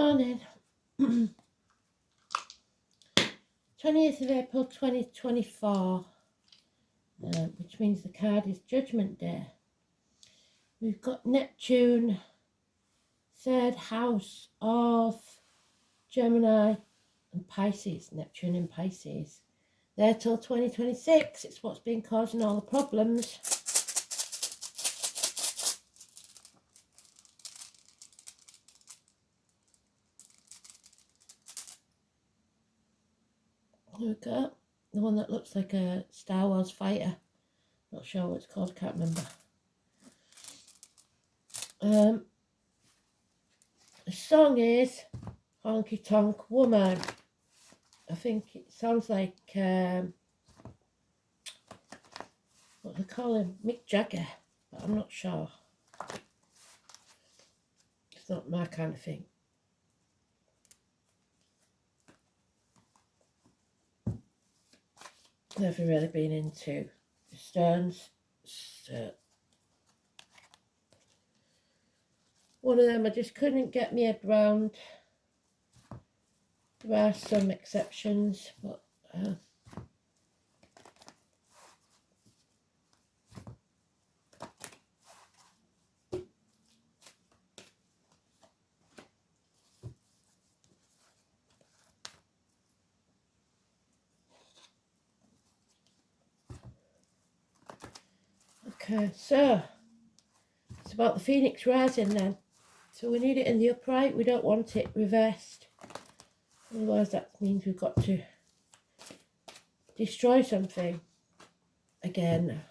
Morning. 20th of April 2024, which means the card is Judgment Day. We've got Neptune, third house of Gemini and Pisces, Neptune in Pisces. There till 2026, it's what's been causing all the problems. We've got the one that looks like a Star Wars fighter. Not sure what it's called, can't remember. The song is Honky Tonk Woman. I think it sounds like, what do they call him? Mick Jagger, but I'm not sure. It's not my kind of thing. Never really been into the Stones. So one of them I just couldn't get my head around. There are some exceptions, but okay, so it's about the Phoenix rising then. So we need it in the upright, we don't want it reversed. Otherwise that means we've got to destroy something again.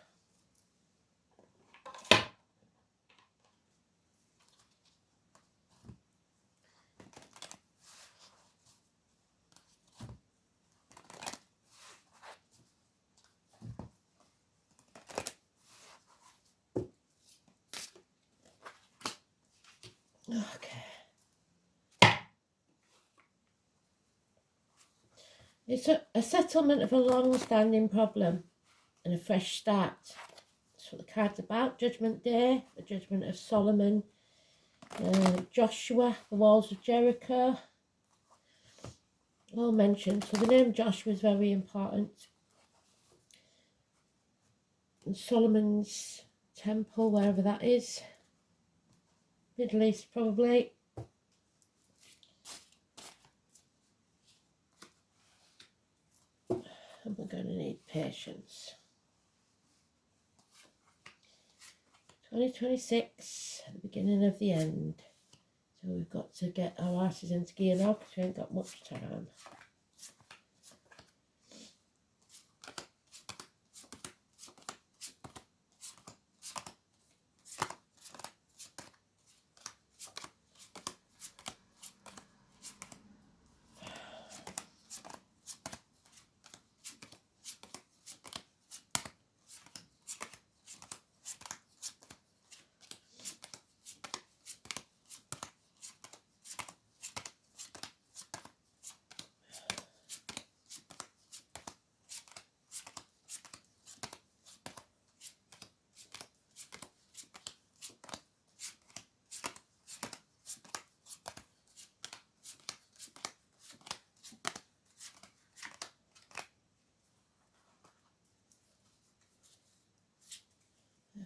Okay. It's a settlement of a long-standing problem and a fresh start. That's what the card's about. Judgment Day, the judgment of Solomon, Joshua, the walls of Jericho, all mentioned. So the name Joshua is very important. And Solomon's temple, wherever that is. Middle East probably. And we're going to need patience. 2026, at the beginning of the end. So we've got to get our asses into gear now because we ain't got much time.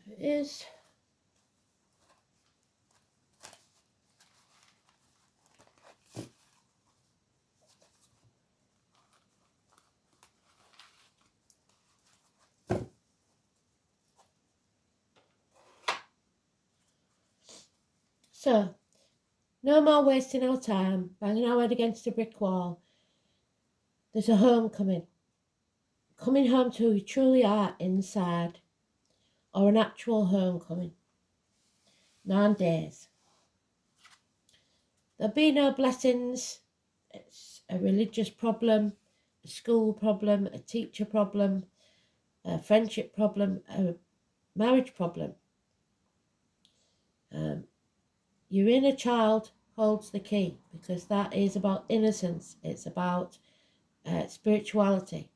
There it is. So, no more wasting our time, banging our head against a brick wall. There's a homecoming. Coming home to who you truly are inside. Or an actual homecoming. 9 days. There'll be no blessings. It's a religious problem, a school problem, a teacher problem, a friendship problem, a marriage problem. Your inner child holds the key because that is about innocence. It's about spirituality.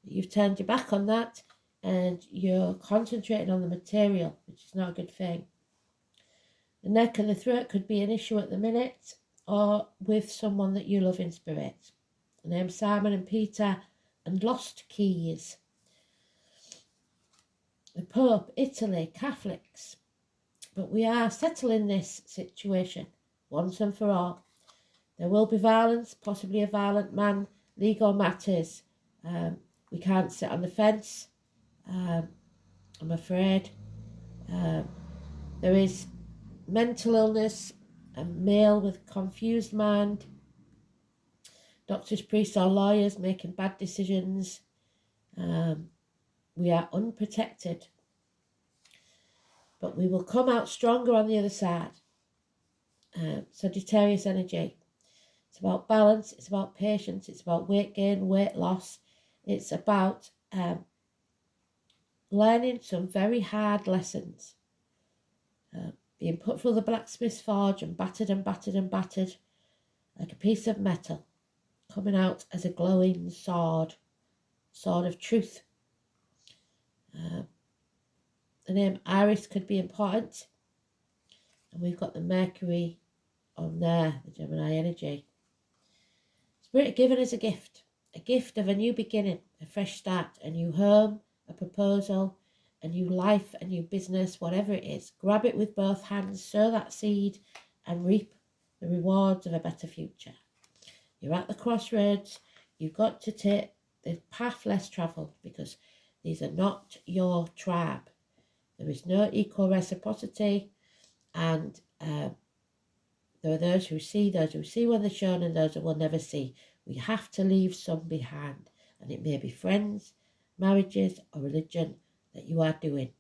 You've turned your back on that and you're concentrating on the material, which is not a good thing. The neck and the throat could be an issue at the minute. or with someone that you love in spirit. The names Simon and Peter and lost keys. The Pope, Italy, Catholics. But we are settling this situation once and for all. There will be violence, possibly a violent man, legal matters. We can't sit on the fence, I'm afraid. There is mental illness, a male with confused mind, doctors, priests or lawyers making bad decisions. We are unprotected. But we will come out stronger on the other side. Sagittarius energy. It's about balance, it's about patience, it's about weight gain, weight loss. It's about learning some very hard lessons. Being put through the blacksmith's forge and battered and battered and battered like a piece of metal, coming out as a glowing sword of truth. The name Iris could be important. And we've got the Mercury on there, the Gemini energy. Spirit given as a gift of a new beginning, a fresh start, a new home, a proposal, a new life, a new business, whatever it is. Grab it with both hands, sow that seed and reap the rewards of a better future. You're at the crossroads. You've got to take the path less travelled because these are not your tribe. There is no equal reciprocity, and there are those who see when they're shown, and those who will never see. We have to leave some behind, and it may be friends, marriages, or religion that you are doing.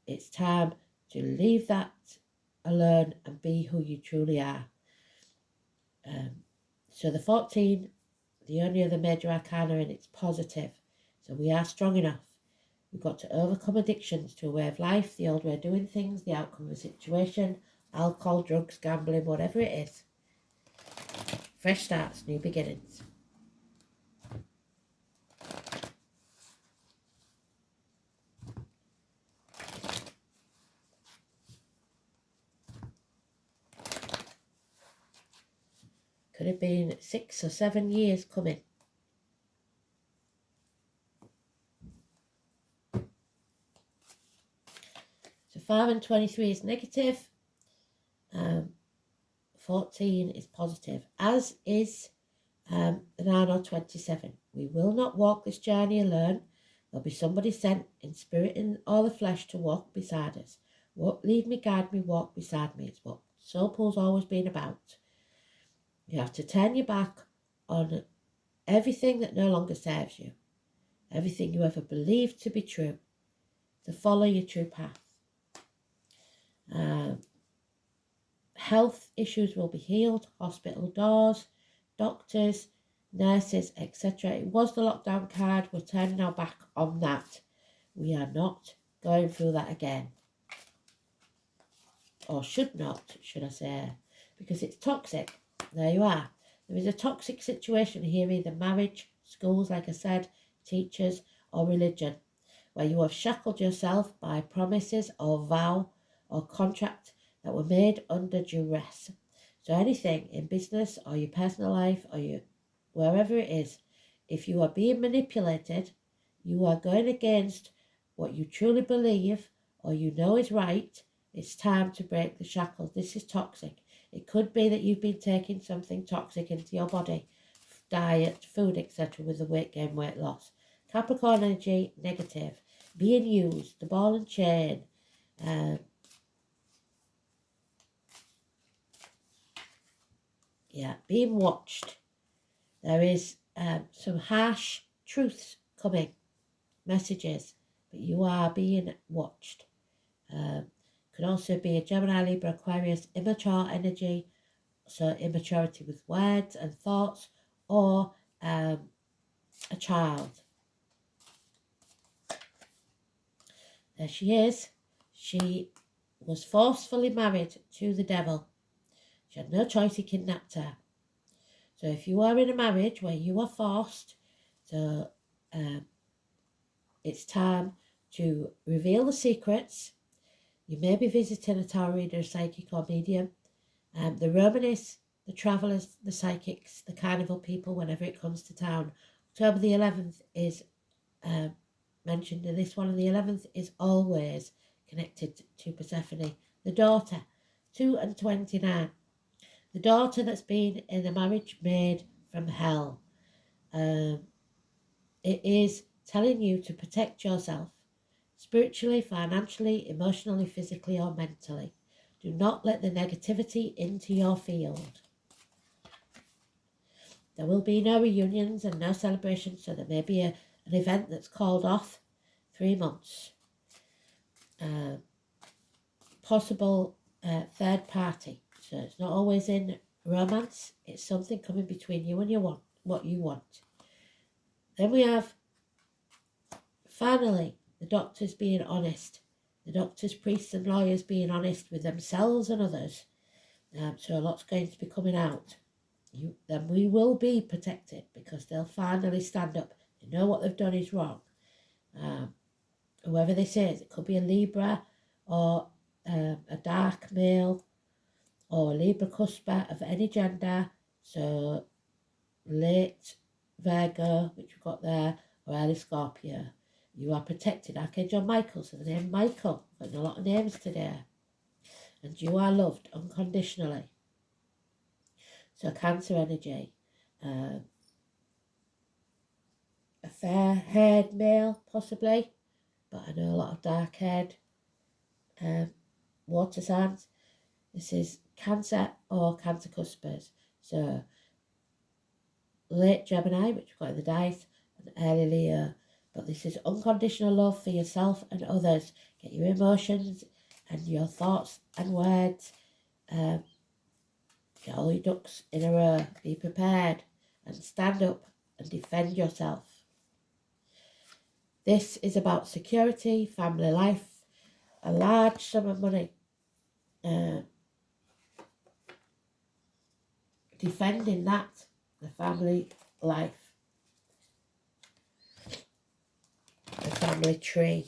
It's time to leave that alone and be who you truly are. So the 14, the only other major arcana, and it's positive. So we are strong enough. We've got to overcome addictions to a way of life, the old way of doing things, the outcome of a situation, alcohol, drugs, gambling, whatever it is. Fresh starts, new beginnings. Could have been 6 or 7 years coming. So 5 and 23 is negative. 14 is positive, as is the 9 or 27. We will not walk this journey alone. There'll be somebody sent in spirit or the flesh to walk beside us. Lead me, guide me, walk beside me. It's what Soul Pool's always been about. You have to turn your back on everything that no longer serves you, everything you ever believed to be true, to follow your true path. Health issues will be healed, hospital doors, doctors, nurses, etc. It was the lockdown card. We're turning our back on that. We are not going through that again. Or should not, should I say, because it's toxic. There you are. There is a toxic situation here, either marriage, schools, like I said, teachers, or religion, where you have shackled yourself by promises or vow or contract that were made under duress. So anything in business or your personal life or wherever it is, if you are being manipulated, you are going against what you truly believe or you know is right, it's time to break the shackles. This is toxic. It could be that you've been taking something toxic into your body, diet, food, etc., with the weight gain, weight loss. Capricorn energy, negative. Being used, the ball and chain. Being watched. There is some harsh truths coming, messages, but you are being watched. Could also be a Gemini, Libra, Aquarius, immature energy, so immaturity with words and thoughts, or a child. There she is. She was forcefully married to the devil. She had no choice, he kidnapped her. So if you are in a marriage where you are forced, so it's time to reveal the secrets. You may be visiting a tarot reader, psychic or medium. The Romanists, the travellers, the psychics, the carnival people, whenever it comes to town. October the 11th is mentioned in this one, and the 11th is always connected to Persephone, the daughter, 2 and 29. The daughter that's been in a marriage made from hell. It is telling you to protect yourself spiritually, financially, emotionally, physically, or mentally. Do not let the negativity into your field. There will be no reunions and no celebrations, so there may be an event that's called off 3 months. Possible third party. So it's not always in romance. It's something coming between you and what you want. Then we have, finally, the doctors being honest. The doctors, priests and lawyers being honest with themselves and others. So a lot's going to be coming out. Then we will be protected because they'll finally stand up. They know what they've done is wrong. Whoever this is, it could be a Libra or a dark male or a Libra cusper of any gender. So late Virgo, which we've got there, or early Scorpio. You are protected. Archangel Michael, so the name Michael. Got a lot of names today. And you are loved unconditionally. So Cancer energy. A fair-haired male, possibly. But I know a lot of dark-haired water signs. This is Cancer or Cancer cuspers. So late Gemini, which we've got in the dice, and early Leo. But this is unconditional love for yourself and others. Get your emotions and your thoughts and words. Get all your ducks in a row. Be prepared and stand up and defend yourself. This is about security, family life, a large sum of money. Defending that, the family life. The family tree.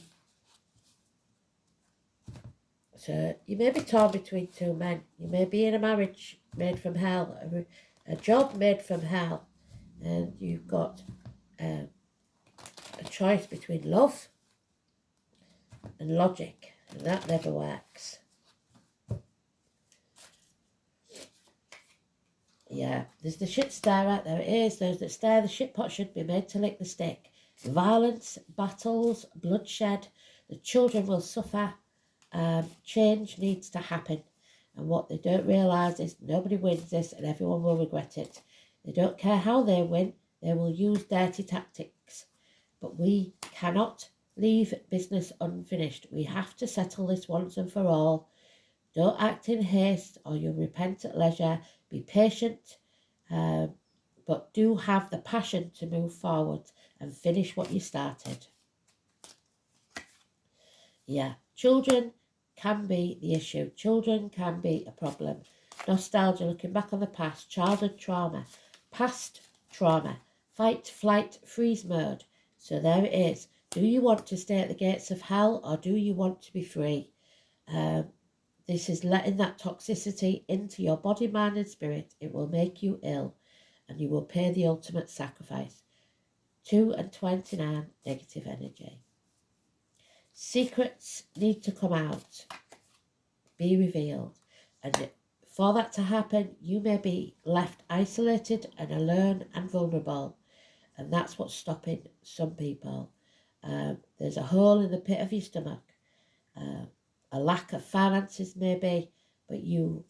So you may be torn between two men. You may be in a marriage made from hell, a job made from hell, and you've got a choice between love and logic, and that never works. Yeah, there's the shit stirrer, there it is. Those that stir the shit pot should be made to lick the stick. Violence, battles, bloodshed, the children will suffer. Change needs to happen. And what they don't realise is nobody wins this and everyone will regret it. They don't care how they win, they will use dirty tactics. But we cannot leave business unfinished. We have to settle this once and for all. Don't act in haste or you'll repent at leisure. Be patient, but do have the passion to move forward and finish what you started. Yeah, children can be the issue. Children can be a problem. Nostalgia, looking back on the past, childhood trauma, past trauma, fight, flight, freeze mode. So there it is. Do you want to stay at the gates of hell or do you want to be free? This is letting that toxicity into your body, mind and spirit. It will make you ill and you will pay the ultimate sacrifice. 2 and 29, negative energy. Secrets need to come out, be revealed. And for that to happen, you may be left isolated and alone and vulnerable. And that's what's stopping some people. There's a hole in the pit of your stomach. A lack of finances maybe, but you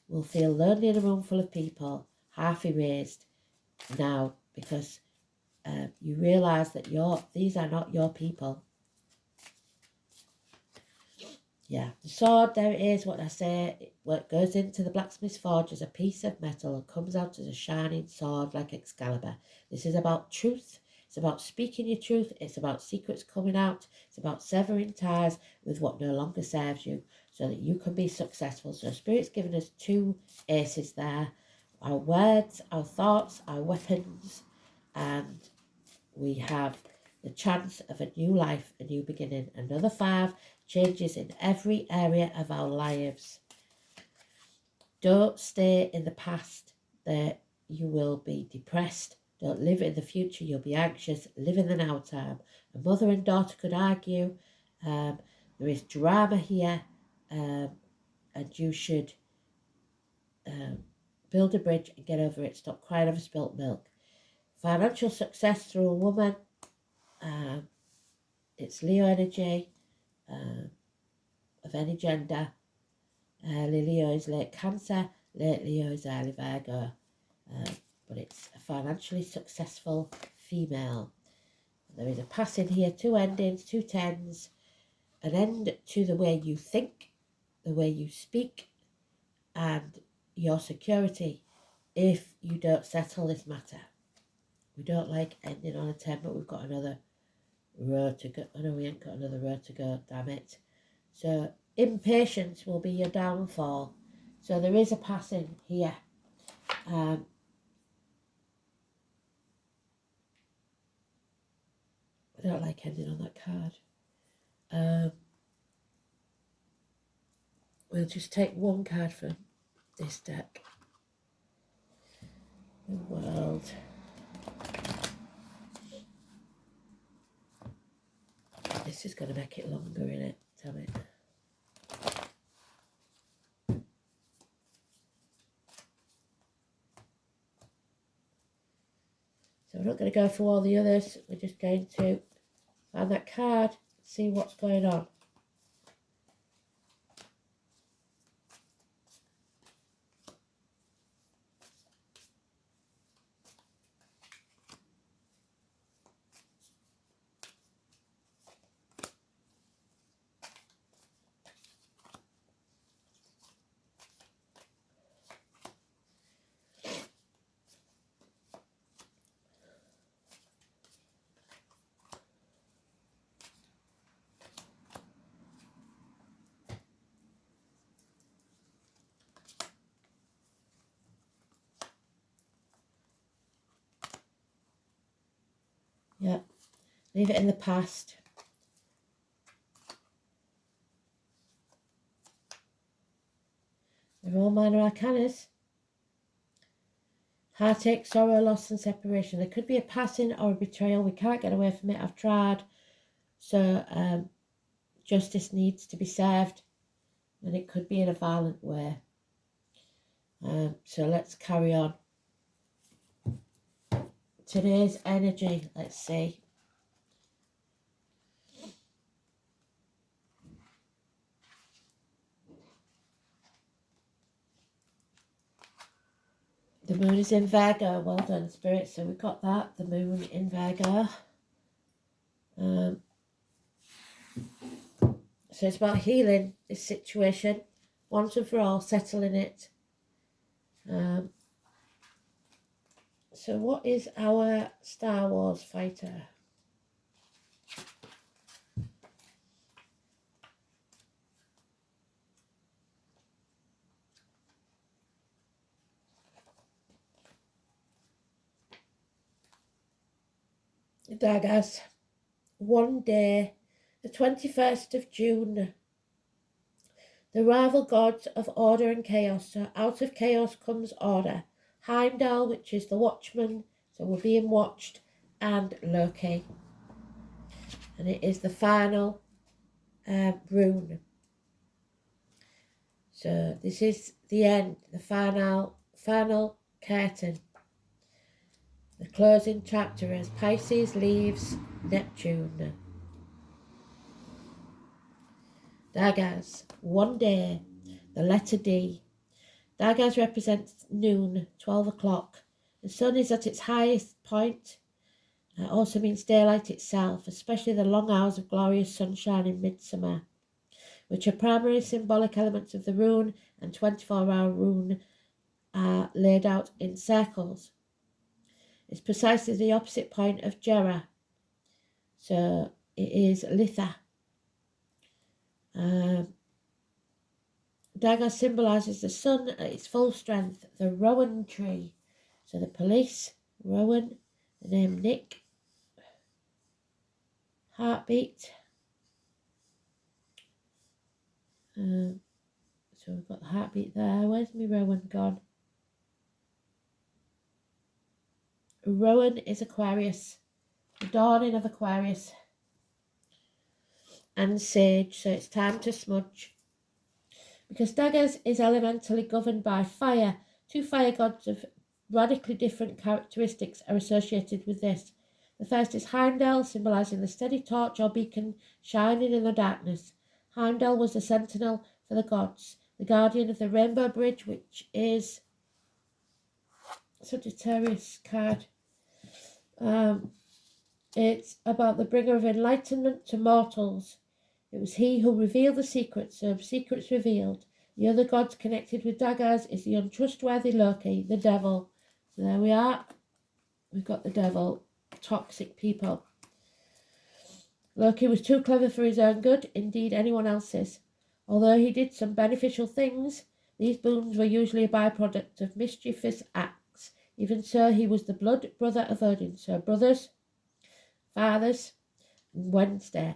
will feel lonely in a room full of people, half erased now because you realise that these are not your people. Yeah, the sword, there it is, what I say, what goes into the blacksmith's forge as a piece of metal and comes out as a shining sword like Excalibur. This is about truth. It's about speaking your truth. It's about secrets coming out. It's about severing ties with what no longer serves you so that you can be successful. So Spirit's given us 2 aces there. Our words, our thoughts, our weapons, and we have the chance of a new life, a new beginning. Another 5 changes in every area of our lives. Don't stay in the past, that you will be depressed. Don't live in the future, you'll be anxious. Live in the now time. A mother and daughter could argue. There is drama here, and you should build a bridge and get over it. Stop crying over spilt milk. Financial success through a woman. It's Leo energy of any gender. Early Leo is late Cancer. Late Leo is early Virgo. But it's a financially successful female. There is a passing here, 2 endings, 2 tens, an end to the way you think, the way you speak, and your security if you don't settle this matter. We don't like ending on a 10, but we've got another row to go. Oh no, we ain't got another row to go, damn it. So impatience will be your downfall. So there is a passing here. I don't like ending on that card. We'll just take one card from this deck. The World. This is going to make it longer, innit? Damn it. So we're not going to go through all the others. We're just going to find that card, see what's going on. Yeah, leave it in the past. They're all minor arcanas. Heartache, sorrow, loss and separation. There could be a passing or a betrayal. We can't get away from it. I've tried. So justice needs to be served. And it could be in a violent way. So let's carry on. Today's energy, let's see. The moon is in Virgo. Well done, Spirit. So we got that. The moon in Virgo. So it's about healing this situation. Once and for all, settling it. So what is our Star Wars fighter? Daggers. One day, the 21st of June. The rival gods of order and chaos. So out of chaos comes order. Heimdall, which is the watchman, so we're being watched, and Loki. And it is the final rune. So this is the end, the final curtain. The closing chapter as Pisces leaves Neptune. Daggers, one day, the letter D. Daggers represents noon, 12 o'clock. The sun is at its highest point. It also means daylight itself, especially the long hours of glorious sunshine in midsummer, which are primary symbolic elements of the rune, and 24-hour rune are laid out in circles. It's precisely the opposite point of Jera. So it is Litha. Dagger symbolises the sun at its full strength, the Rowan tree. So the police, Rowan, the name Nick, heartbeat. So So we've got the heartbeat there. Where's my Rowan gone? Rowan is Aquarius. The dawning of Aquarius. And Sage. So it's time to smudge. Because Daggers is elementally governed by fire. Two fire gods of radically different characteristics are associated with this. The first is Heimdall, symbolising the steady torch or beacon shining in the darkness. Heimdall was the sentinel for the gods, the guardian of the Rainbow Bridge, which is Sagittarius card. It's about the bringer of enlightenment to mortals. It was he who revealed the secrets, so secrets revealed. The other gods connected with Daggers is the untrustworthy Loki, the devil. So there we are. We've got the devil. Toxic people. Loki was too clever for his own good, indeed anyone else's. Although he did some beneficial things, these boons were usually a byproduct of mischievous acts. Even so, he was the blood brother of Odin, so brothers, fathers, and Wednesday,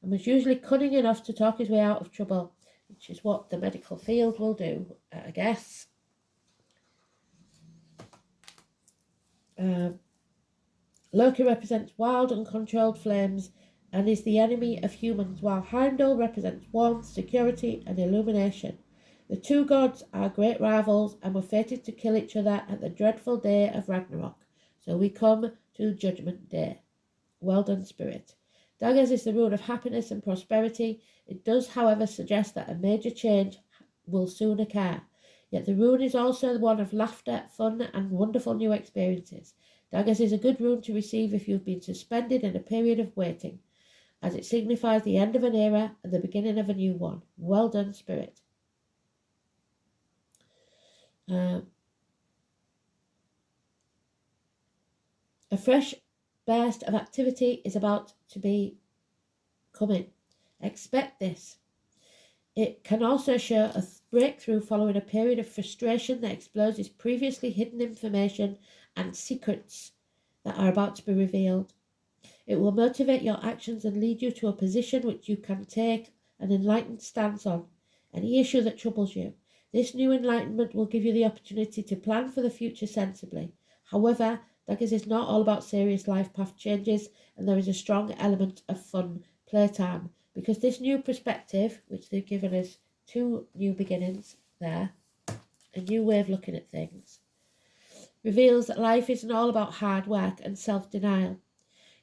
and was usually cunning enough to talk his way out of trouble, which is what the medical field will do, I guess. Loki represents wild, uncontrolled flames and is the enemy of humans, while Heimdall represents warmth, security, and illumination. The two gods are great rivals and were fated to kill each other at the dreadful day of Ragnarok. So we come to Judgment Day. Well done, Spirit. Daggers is the rune of happiness and prosperity. It does, however, suggest that a major change will soon occur. Yet the rune is also one of laughter, fun, and wonderful new experiences. Daggers is a good rune to receive if you've been suspended in a period of waiting, as it signifies the end of an era and the beginning of a new one. Well done, Spirit. A fresh burst of activity is about to be coming. Expect this. It can also show a breakthrough following a period of frustration that exposes previously hidden information and secrets that are about to be revealed. It will motivate your actions and lead you to a position which you can take an enlightened stance on. Any issue that troubles you. This new enlightenment will give you the opportunity to plan for the future sensibly. However, Daggers is not all about serious life path changes, and there is a strong element of fun, playtime, because this new perspective, which they've given us two new beginnings there, a new way of looking at things, reveals that life isn't all about hard work and self-denial.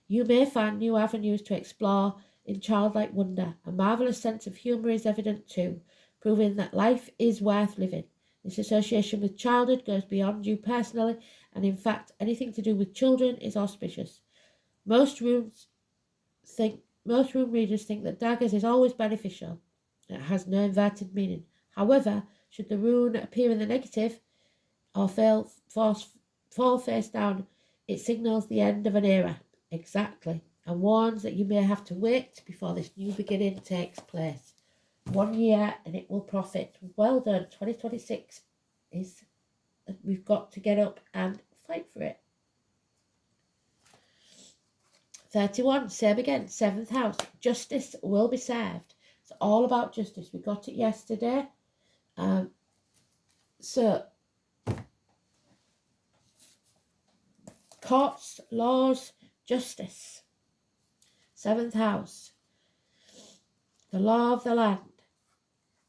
You may find new avenues to explore in childlike wonder. A marvellous sense of humour is evident too, proving that life is worth living. This association with childhood goes beyond you personally, and in fact, anything to do with children is auspicious. Most room readers think that Daggers is always beneficial. It has no inverted meaning. However, should the rune appear in the negative or fall face down, it signals the end of an era. Exactly. And warns that you may have to wait before this new beginning takes place. 1 year and it will profit. Well done. 2026 is, we've got to get up and fight for it. 31, same again, 7th house. Justice will be served. It's all about justice. We got it yesterday. So, courts, laws, justice. 7th house. The law of the land.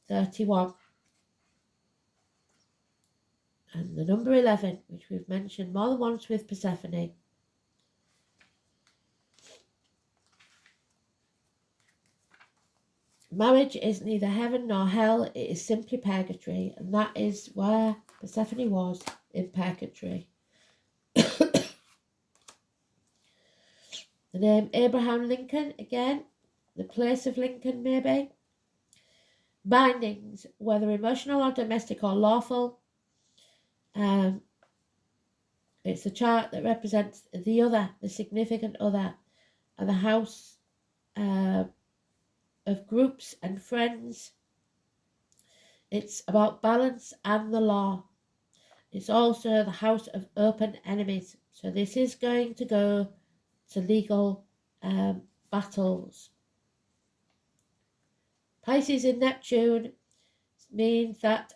31. And the number 11, which we've mentioned more than once with Persephone. Marriage is neither heaven nor hell, it is simply purgatory, and that is where Persephone was, in purgatory. The name Abraham Lincoln, again, the place of Lincoln maybe. Bindings, whether emotional or domestic or lawful. It's a chart that represents the other, the significant other, and the house of groups and friends. It's about balance and the law. It's also the house of open enemies. So this is going to go to legal battles. Pisces in Neptune means that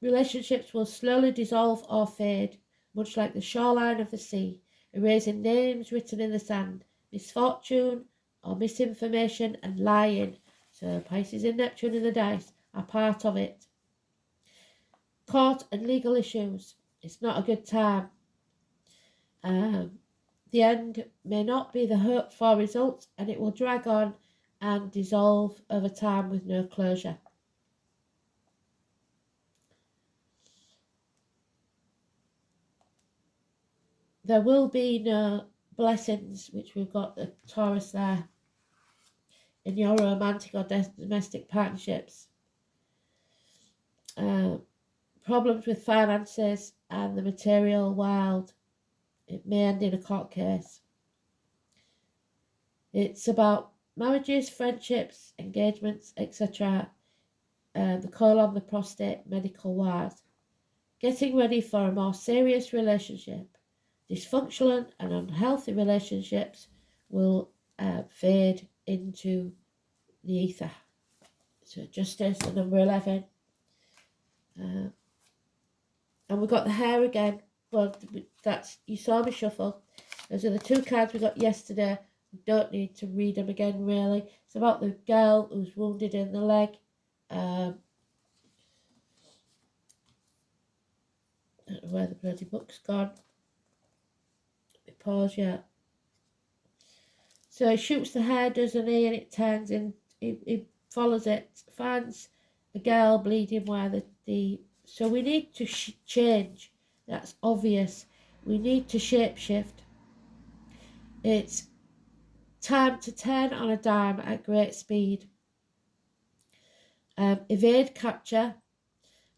relationships will slowly dissolve or fade, much like the shoreline of the sea, erasing names written in the sand, misfortune or misinformation and lying. So Pisces and Neptune in the dice are part of it. Court and legal issues. It's not a good time. The end may not be the hoped for result, and it will drag on and dissolve over time with no closure. There will be no blessings, which we've got the Taurus there, in your romantic or domestic partnerships. Problems with finances and the material world. It may end in a court case. It's about marriages, friendships, engagements, etc. The colon, the prostate, medical wise. Getting ready for a more serious relationship. Dysfunctional and unhealthy relationships will fade into the ether. So Justice, the number 11. And we've got the hair again. Well, that's, you saw me shuffle. Those are the two cards we got yesterday. We don't need to read them again, really. It's about the girl who's wounded in the leg. I don't know where the bloody book's gone. Let me pause yet. So he shoots the hair, doesn't he? And it turns in, he follows it, finds a girl bleeding where the so we need to change. That's obvious. We need to shapeshift. It's time to turn on a dime at great speed. Evade capture.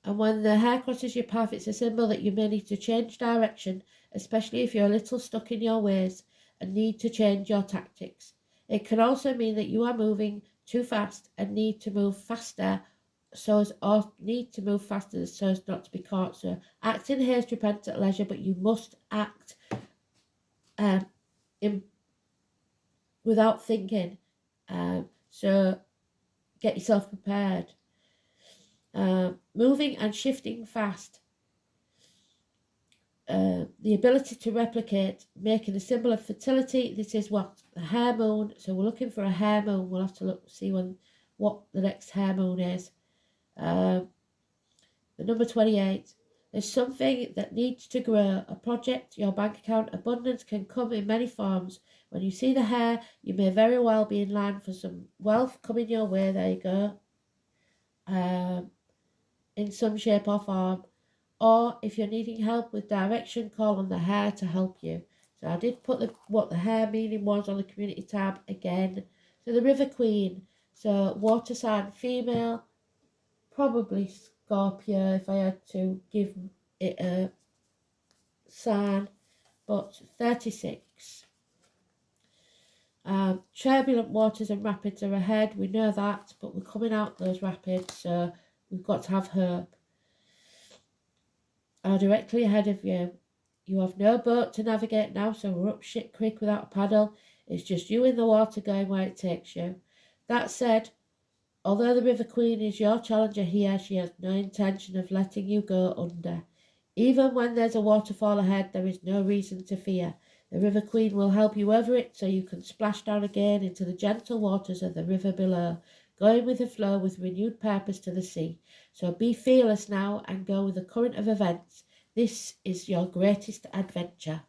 And when the hair crosses your path, it's a symbol that you may need to change direction, especially if you're a little stuck in your ways and need to change your tactics. It can also mean that you are moving too fast and need to move faster so as not to be caught. So act in haste, repent at leisure, but you must act without thinking. So get yourself prepared. Moving and shifting fast. The ability to replicate, making a symbol of fertility. This is what the hair moon. So we're looking for a hair moon. We'll have to see what the next hair moon is. The number 28. There's something that needs to grow. A project, your bank account. Abundance can come in many forms. When you see the hair, you may very well be in line for some wealth coming your way. There you go. In some shape or form. Or if you're needing help with direction, call on the hair to help you. So I did put what the hair meaning was on the community tab again. So the River Queen. So water sign female. Probably Scorpio if I had to give it a sign. But 36. Turbulent waters and rapids are ahead. We know that. But we're coming out those rapids. So we've got to have hope. Are directly ahead of you. You have no boat to navigate now, so we're up shit creek without a paddle. It's just you in the water going where it takes you. That said, although the River Queen is your challenger here, she has no intention of letting you go under. Even when there's a waterfall ahead, there is no reason to fear. The River Queen will help you over it so you can splash down again into the gentle waters of the river below, going with the flow with renewed purpose to the sea. So be fearless now and go with the current of events. This is your greatest adventure.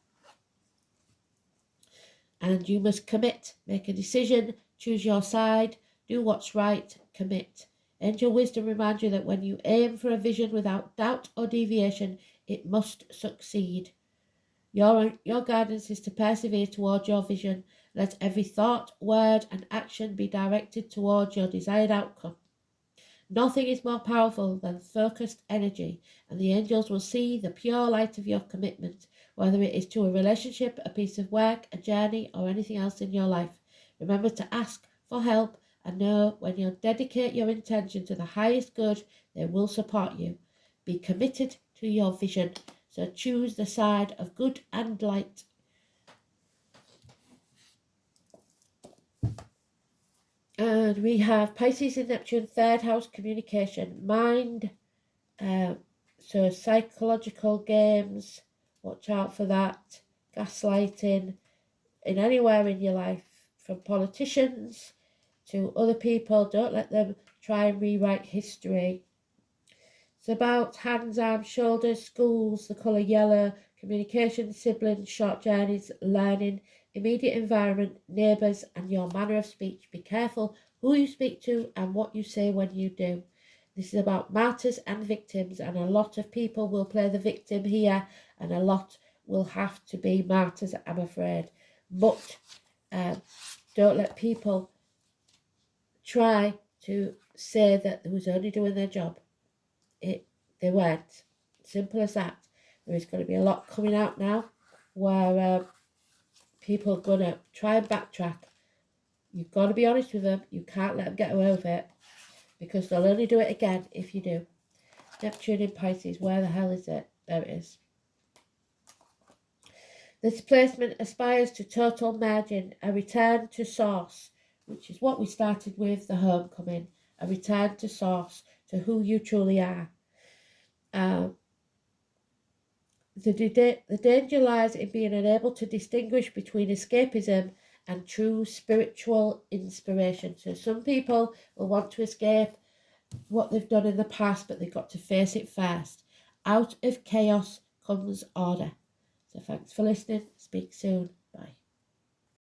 And you must commit, make a decision, choose your side, do what's right, commit. Angel wisdom reminds you that when you aim for a vision without doubt or deviation, it must succeed. Your guidance is to persevere towards your vision. Let every thought, word, and action be directed towards your desired outcome. Nothing is more powerful than focused energy, and the angels will see the pure light of your commitment, whether it is to a relationship, a piece of work, a journey, or anything else in your life. Remember to ask for help and know when you dedicate your intention to the highest good, they will support you. Be committed to your vision. So choose the side of good and light. And we have Pisces in Neptune, third house, communication, mind. So psychological games, watch out for that. Gaslighting in anywhere in your life, from politicians to other people. Don't let them try and rewrite history. It's about hands, arms, shoulders, schools, the colour yellow, communication, siblings, short journeys, learning, immediate environment, neighbours, and your manner of speech. Be careful who you speak to and what you say when you do. This is about martyrs and victims, and a lot of people will play the victim here, and a lot will have to be martyrs, I'm afraid. But don't let people try to say that they was only doing their job. They weren't. Simple as that. There is going to be a lot coming out now where people are going to try and backtrack. You've got to be honest with them. You can't let them get away with it, because they'll only do it again if you do. Neptune in Pisces, where the hell is it? There it is. This placement aspires to total merging, a return to source, which is what we started with, the homecoming, a return to source, to who you truly are. The danger lies in being unable to distinguish between escapism and true spiritual inspiration. So some people will want to escape what they've done in the past, but they've got to face it first. Out of chaos comes order. So thanks for listening. Speak soon.